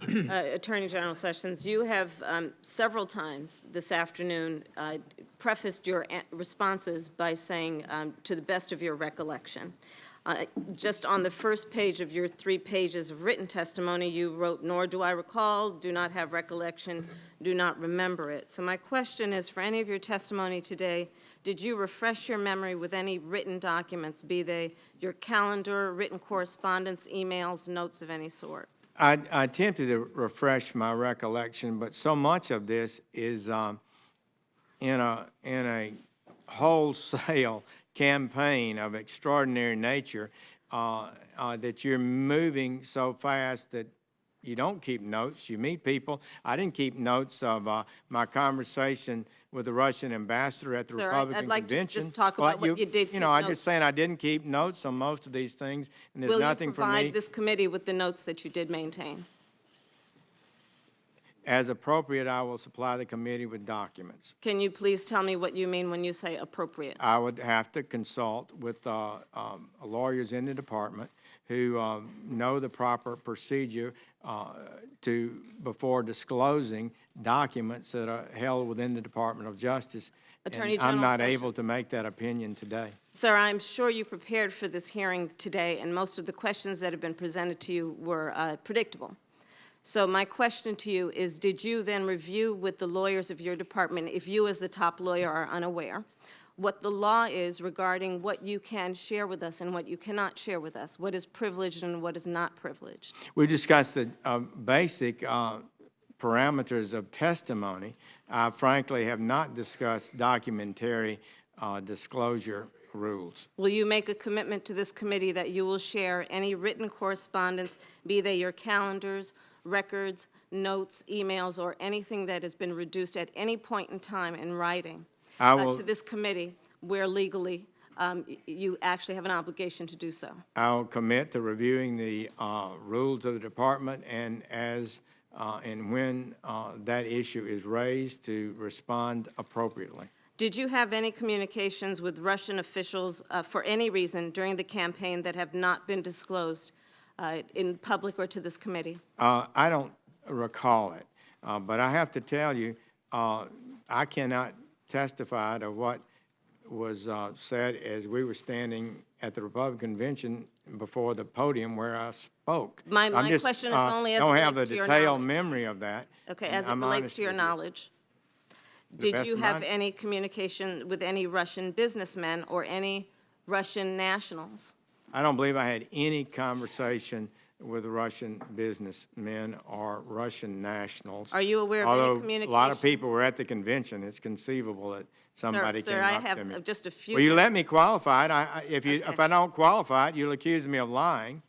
Attorney General Sessions, you have several times this afternoon prefaced your responses by saying, to the best of your recollection. Just on the first page of your 3 pages of written testimony, you wrote, "Nor do I recall, do not have recollection, do not remember it." So my question is, for any of your testimony today, did you refresh your memory with any written documents, be they your calendar, written correspondence, emails, notes of any sort? I attempted to refresh my recollection, but so much of this is in a wholesale campaign of extraordinary nature that you're moving so fast that you don't keep notes. You meet people. I didn't keep notes of my conversation with the Russian ambassador at the Republican I'd like convention. to just talk about what you did. You know, I'm just saying I didn't keep notes on most of these things, and there's nothing for me. Will you provide this committee with the notes that you did maintain? As appropriate, I will supply the committee with documents. Can you please tell me what you mean when you say appropriate? I would have to consult with lawyers in the department who know the proper procedure before disclosing documents that are held within the Department of Justice. Attorney And I'm General not able Sessions. to make that opinion today. Sir, I'm sure you prepared for this hearing today, and most of the questions that have been presented to you were predictable. So my question to you is, did you then review with the lawyers of your department, if you as the top lawyer are unaware, what the law is regarding what you can share with us and what you cannot share with us, what is privileged and what is not privileged? We discussed the basic parameters of testimony. I frankly have not discussed documentary disclosure rules. Will you make a commitment to this committee that you will share any written correspondence, be they your calendars, records, notes, emails, or anything that has been reduced at any point in time in writing to this committee where legally you actually have an obligation to do so? I'll commit to reviewing the rules of the department, and as and when that issue is raised, to respond appropriately. Did you have any communications with Russian officials for any reason during the campaign that have not been disclosed in public or to this committee? I don't recall it, but I have to tell you, I cannot testify to what was said as we were standing at the Republican convention before the podium where I spoke. My question is only as it relates to your knowledge. I don't have a detailed memory of that. Okay, as it relates to your knowledge. Did you have any communication with any Russian businessmen or any Russian nationals? I don't believe I had any conversation with Russian businessmen or Russian nationals. Are you aware of any communications? A lot of people were at the convention. It's conceivable that somebody came Sir, up I to me. have just a few. Will you let me qualify it? Okay. If I don't qualify it, you'll accuse me of lying.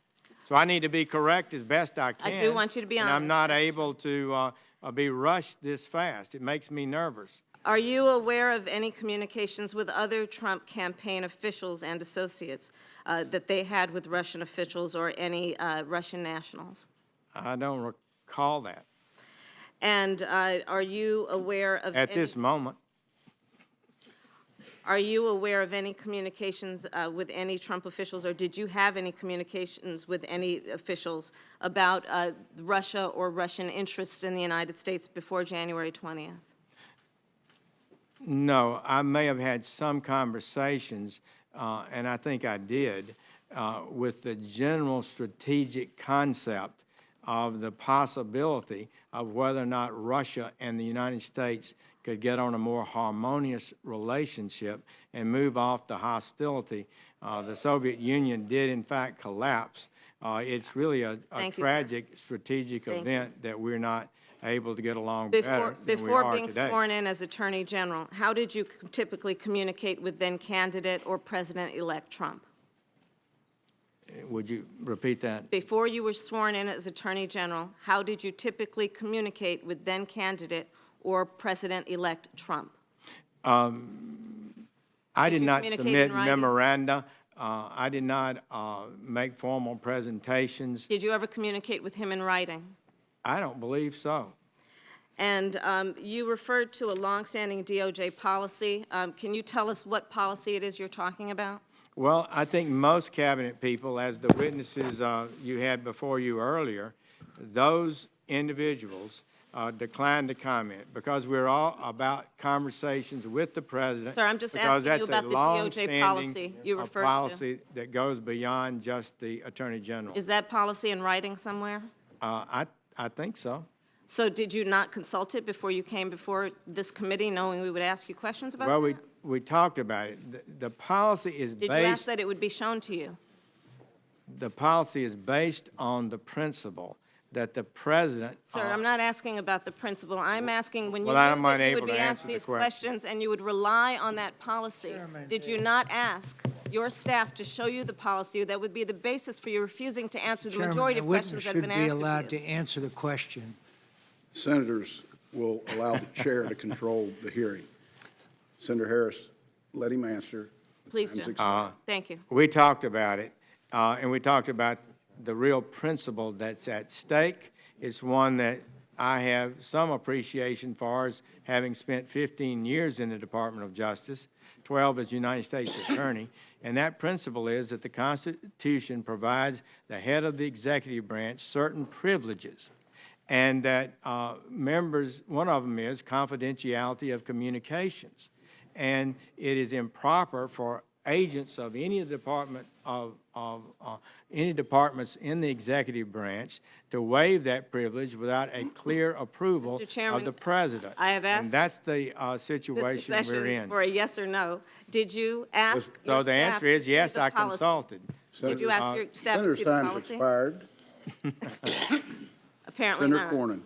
So I need to be correct as best I can. I do want you to be honest. And I'm not able to be rushed this fast. It makes me nervous. Are you aware of any communications with other Trump campaign officials and associates that they had with Russian officials or any Russian nationals? I don't recall that. And are you aware of At this moment. Are you aware of any communications with any Trump officials, or did you have any communications with any officials about Russia or Russian interests in the United States before January 20th? No, I may have had some conversations, and I think I did, with the general strategic concept of the possibility of whether or not Russia and the United States could get on a more harmonious relationship and move off the hostility. The Soviet Union did, in fact, collapse. It's really a tragic strategic event that we're not able to get along better than we are Before being today. sworn in as Attorney General, how did you typically communicate with then-candidate or President-elect Trump? Would you repeat that? Before you were sworn in as Attorney General, how did you typically communicate with then-candidate or President-elect Trump? I did you not communicate submit in writing? memoranda. I did not make formal presentations. Did you ever communicate with him in writing? I don't believe so. And you referred to a longstanding DOJ policy. Can you tell us what policy it is you're talking about? Well, I think most cabinet people, as the witnesses you had before you earlier, those individuals declined to comment because we're all about conversations with the president. Sir, I'm just because asking you that's a about the DOJ long-standing, policy you referred to. policy that goes beyond just the Attorney General. Is that policy in writing somewhere? I think so. So did you not consult it before you came before this committee, knowing we would ask you questions about it? Well, we talked about it. The policy is Did you ask based, that it would be shown to you? the policy is based on the principle that the president. Sir, I'm not asking about the principle. I'm asking when you Well, I'm knew that you unable would be to asked answer the these question. questions and you would rely on that policy, did you not ask your staff to show you the policy that would be the basis for you refusing to answer the majority of questions that have been Chairman, a asked witness should be allowed of you? to answer the question. Senators will allow the chair to control the hearing. Senator Harris, let him answer. Please Time's do. expired. Thank you. We talked about it, and we talked about the real principle that's at stake. It's one that I have some appreciation for, as having spent 15 years in the Department of Justice, 12 as United States Attorney, and that principle is that the Constitution provides the head of the executive branch certain privileges, and that members, one of them is confidentiality of communications. And it is improper for agents of any department any departments in the executive branch to waive that privilege without a clear approval Mr. Chairman, of the president. I have asked And that's the Mr. situation we're Sessions in. for a yes or no. Did you ask So your the staff answer to is see yes, the I policy? consulted. Did you ask your staff to Senator's see the time's policy? expired. Apparently Senator not. Cornyn.